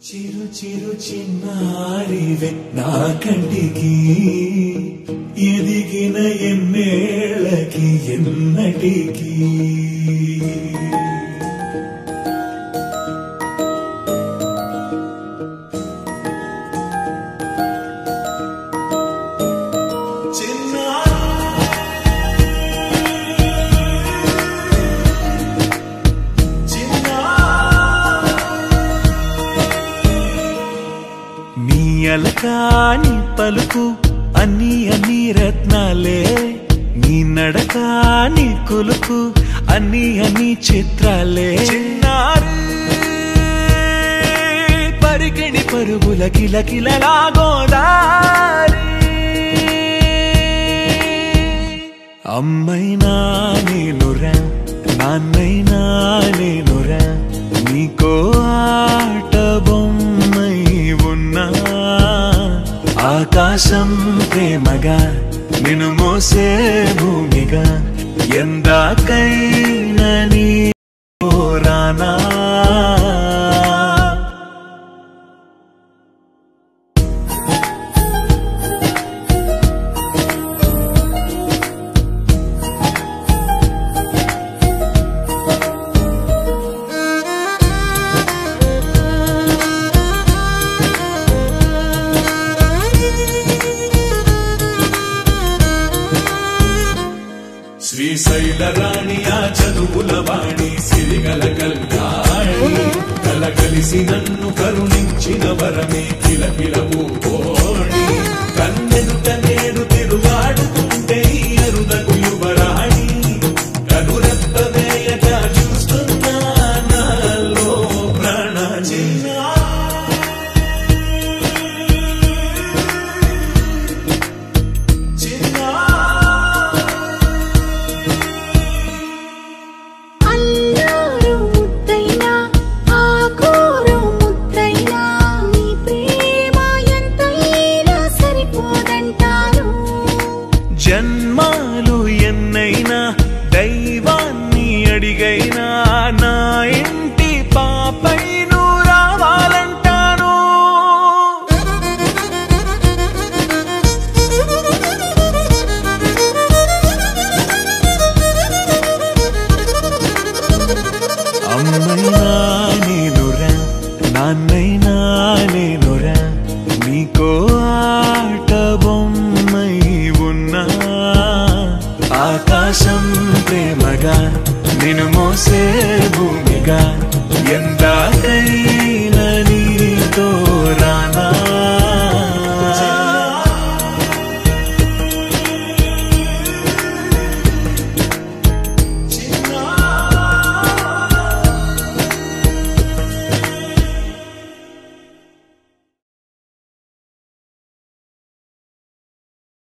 చిరు చిరు చిన్నారివే నా కంటికి ఎదిగిన ఎన్నేళ్ళకి ఎన్నటికి అలకాని పలుకు అన్ని అన్ని రత్నాలే నీ నడకాని కులుకు అన్ని అన్ని చిత్రాలే చిన్నారి పరికిణి పరుగుల కిలకిలలా గోదారి అమ్మైనా నేనురా నాన్నైనా నేనురా నీకో ఆట బొమ్మై ఉన్నా ఆకాశం ప్రేమగా నిన్ను మోసే భూమిగా ఎందాకైనా నీ రానా శ్రీశైల రాణి ఆ చదువుల వాణి సిరిగల కల్యాణి కలగలిసి నన్ను కరుణించిన వరమే కిలకిలవు ఓణి కన్నెదుట నేడు తిరుగాడుతుంటే అరుదగు యువరాణి కనురెప్ప వేయక చూస్తున్నా నాలో ప్రాణ జన్మాలు ఎన్నైనా దైవాన్ని అడిగైనా నా ఇంటి పాపై నువ్వు రావాలంటాను అమ్మైనా నేనురా నాన్నైనా నేనురా నీకో ఆట బొమ్మై ఉన్నా ఆకాశం ప్రేమగా నిన్ను మోసే భూమిగా ఎందాకైనా నీతో రానా